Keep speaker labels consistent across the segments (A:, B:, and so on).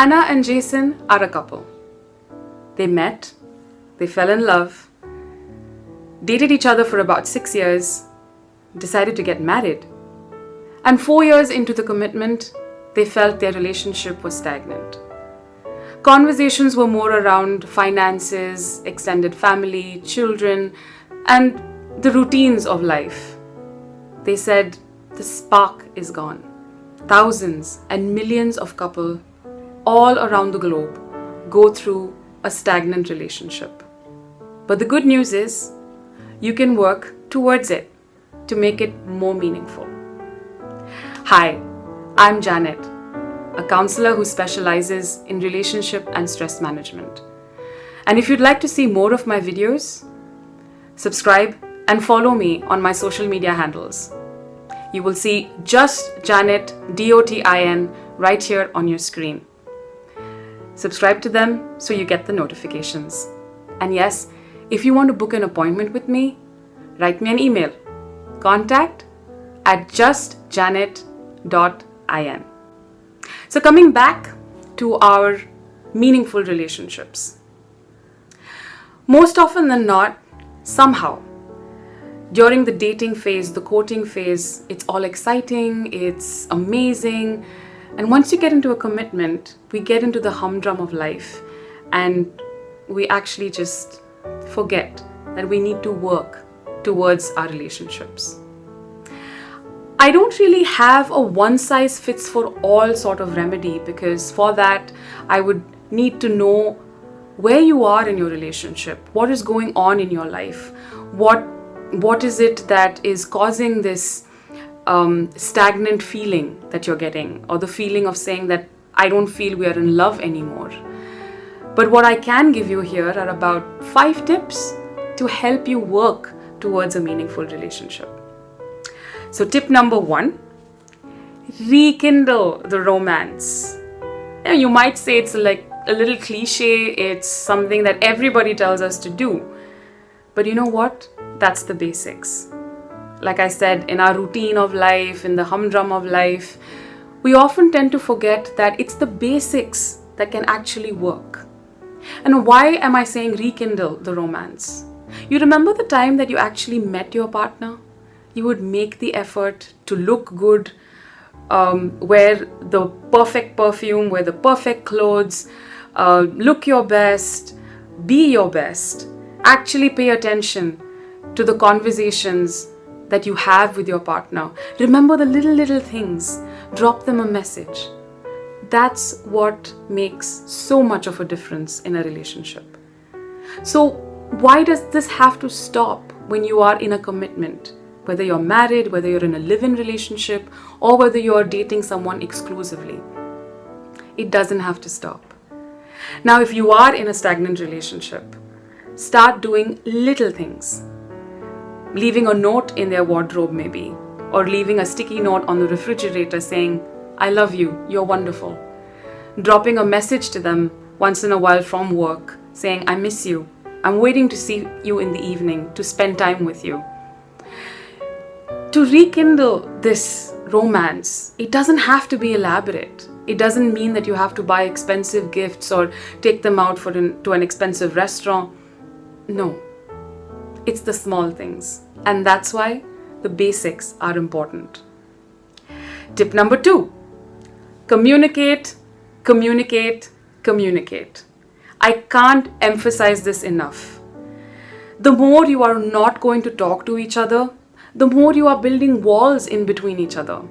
A: Anna and Jason are a couple. They met, they fell in love, dated each other for about 6 years, decided to get married. And 4 years into the commitment, they felt their relationship was stagnant. Conversations were more around finances, extended family, children, and the routines of life. They said the spark is gone. Thousands and millions of couples all around the globe go through a stagnant relationship. But the good news is you can work towards it to make it more meaningful. Hi, I'm Janet, a counselor who specializes in relationship and stress management. And if you'd like to see more of my videos, subscribe and follow me on my social media handles. You will see just Janet, DOTIN, right here on your screen. Subscribe to them so you get the notifications. And yes, if you want to book an appointment with me, write me an email. contact@justjanet.in. So coming back to our meaningful relationships. Most often than not, somehow, during the dating phase, the courting phase, it's all exciting, it's amazing. And once you get into a commitment, we get into the humdrum of life and we actually just forget that we need to work towards our relationships. I don't really have a one-size-fits-for-all sort of remedy, because for that, I would need to know where you are in your relationship, what is going on in your life, what is it that is causing this stagnant feeling that you're getting, or the feeling of saying that I don't feel we are in love anymore. But what I can give you here are about 5 tips to help you work towards a meaningful relationship. So tip number 1, rekindle the romance. You might say it's like a little cliche, it's something that everybody tells us to do. But you know what? That's the basics. Like I said, in our routine of life, in the humdrum of life, we often tend to forget that it's the basics that can actually work. And why am I saying rekindle the romance? You remember the time that you actually met your partner? You would make the effort to look good, wear the perfect perfume, wear the perfect clothes, look your best, be your best. Actually pay attention to the conversations that you have with your partner. Remember the little things. Drop them a message. That's what makes so much of a difference in a relationship. So why does this have to stop when you are in a commitment? Whether you're married, whether you're in a live-in relationship, or whether you're dating someone exclusively. It doesn't have to stop. Now, if you are in a stagnant relationship, start doing little things. Leaving a note in their wardrobe maybe, or leaving a sticky note on the refrigerator saying, I love you, you're wonderful. Dropping a message to them once in a while from work saying, I miss you, I'm waiting to see you in the evening, to spend time with you. To rekindle this romance, it doesn't have to be elaborate. It doesn't mean that you have to buy expensive gifts or take them out to an expensive restaurant. No. It's the small things, and that's why the basics are important. Tip number 2, communicate, communicate, communicate. I can't emphasize this enough. The more you are not going to talk to each other, the more you are building walls in between each other,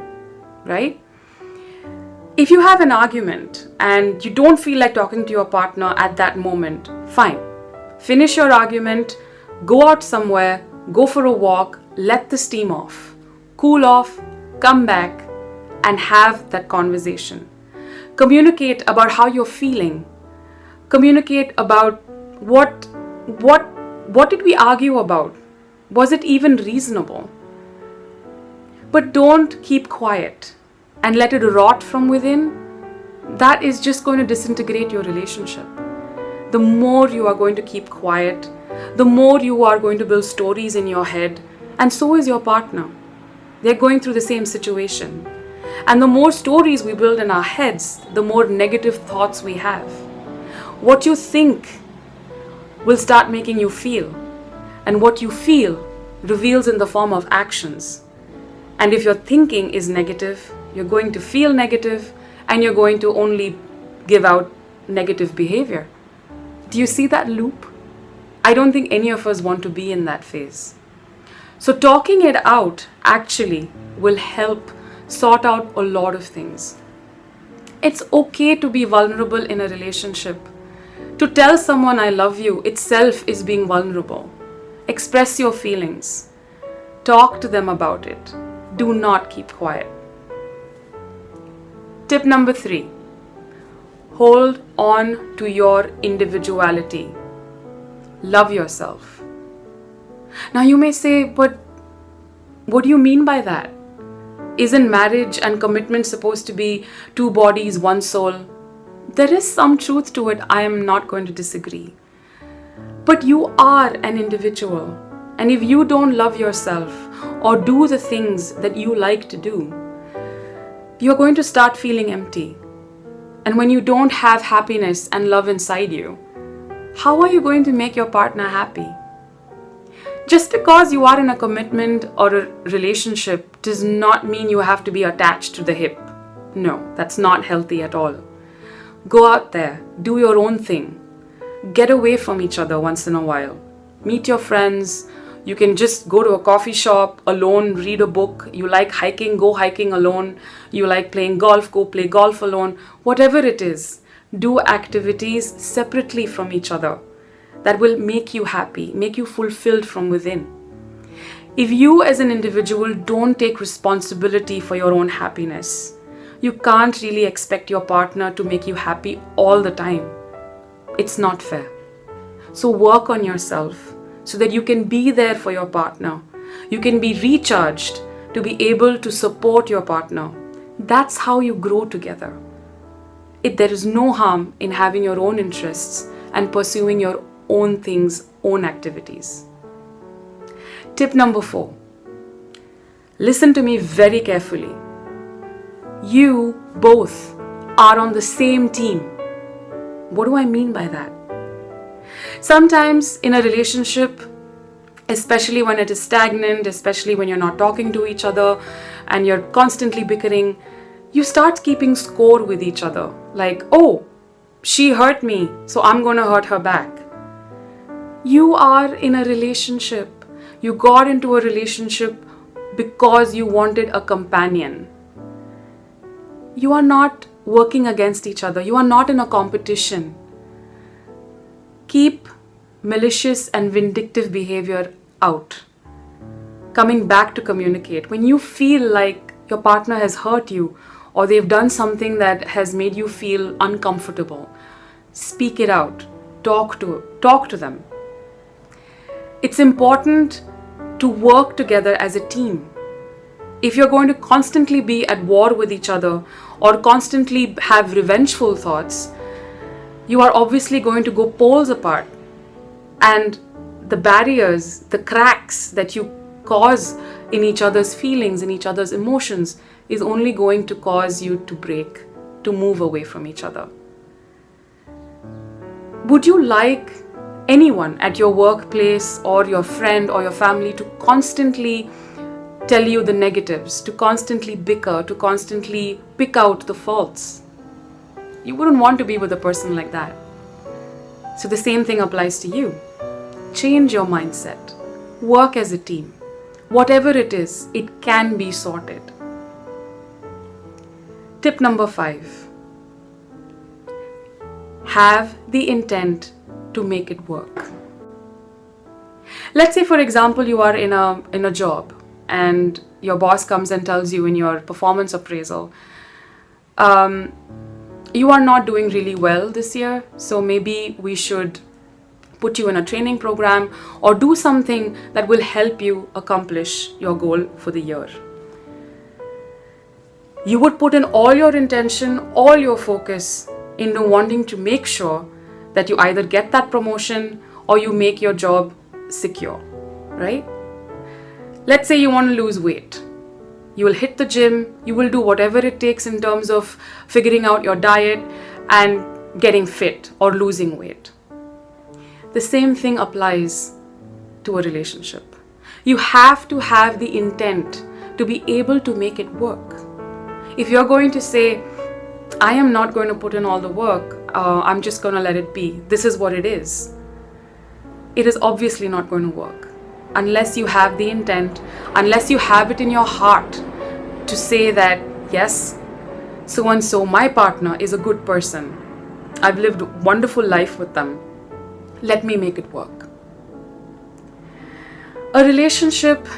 A: right? If you have an argument and you don't feel like talking to your partner at that moment, fine. Finish your argument. Go out somewhere, go for a walk, let the steam off, cool off, come back and have that conversation. Communicate about how you're feeling. Communicate about what did we argue about? Was it even reasonable? But don't keep quiet and let it rot from within. That is just going to disintegrate your relationship. The more you are going to keep quiet, the more you are going to build stories in your head, and so is your partner. They're going through the same situation. And the more stories we build in our heads, the more negative thoughts we have. What you think will start making you feel, and what you feel reveals in the form of actions. And if your thinking is negative, you're going to feel negative, and you're going to only give out negative behavior. Do you see that loop? I don't think any of us want to be in that phase. So talking it out actually will help sort out a lot of things. It's okay to be vulnerable in a relationship. To tell someone I love you itself is being vulnerable. Express your feelings. Talk to them about it. Do not keep quiet. Tip number 3. Hold on to your individuality. Love yourself. Now you may say, but what do you mean by that? Isn't marriage and commitment supposed to be 2 bodies, 1 soul? There is some truth to it. I am not going to disagree. But you are an individual. And if you don't love yourself or do the things that you like to do, you're going to start feeling empty. And when you don't have happiness and love inside you, how are you going to make your partner happy? Just because you are in a commitment or a relationship does not mean you have to be attached to the hip. No, that's not healthy at all. Go out there, do your own thing. Get away from each other once in a while. Meet your friends. You can just go to a coffee shop alone, read a book. You like hiking, go hiking alone. You like playing golf, go play golf alone. Whatever it is, do activities separately from each other that will make you happy, make you fulfilled from within. If you as an individual don't take responsibility for your own happiness, you can't really expect your partner to make you happy all the time. It's not fair. So work on yourself so that you can be there for your partner. You can be recharged to be able to support your partner. That's how you grow together. There is no harm in having your own interests and pursuing your own things, own activities. Tip number 4. Listen to me very carefully. You both are on the same team. What do I mean by that? Sometimes in a relationship, especially when it is stagnant, especially when you're not talking to each other and you're constantly bickering, you start keeping score with each other. Like, oh, she hurt me, so I'm going to hurt her back. You are in a relationship. You got into a relationship because you wanted a companion. You are not working against each other. You are not in a competition. Keep malicious and vindictive behavior out. Coming back to communicate. When you feel like your partner has hurt you or they've done something that has made you feel uncomfortable, speak it out. Talk to them. It's important to work together as a team. If you're going to constantly be at war with each other or constantly have revengeful thoughts, you are obviously going to go poles apart. And the barriers, the cracks that you cause in each other's feelings, in each other's emotions, is only going to cause you to break, to move away from each other. Would you like anyone at your workplace or your friend or your family to constantly tell you the negatives, to constantly bicker, to constantly pick out the faults? You wouldn't want to be with a person like that. So the same thing applies to you. Change your mindset. Work as a team. Whatever it is, it can be sorted. Tip number 5. Have the intent to make it work. Let's say, for example, you are in a job and your boss comes and tells you in your performance appraisal, you are not doing really well this year, so maybe we should put you in a training program or do something that will help you accomplish your goal for the year. You would put in all your intention, all your focus into wanting to make sure that you either get that promotion or you make your job secure, right? Let's say you want to lose weight. You will hit the gym, you will do whatever it takes in terms of figuring out your diet and getting fit or losing weight. The same thing applies to a relationship. You have to have the intent to be able to make it work. If you're going to say, I am not going to put in all the work, I'm just going to let it be, this is what it is is obviously not going to work. Unless you have the intent, unless you have it in your heart to say that, yes, so and so, my partner is a good person. I've lived a wonderful life with them. Let me make it work. A relationship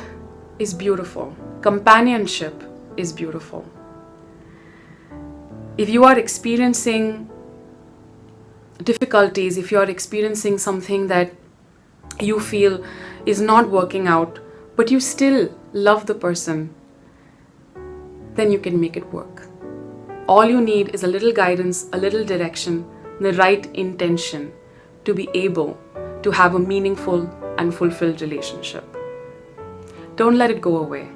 A: is beautiful. Companionship is beautiful. If you are experiencing difficulties, if you are experiencing something that you feel is not working out, but you still love the person, then you can make it work. All you need is a little guidance, a little direction, the right intention to be able to have a meaningful and fulfilled relationship. Don't let it go away.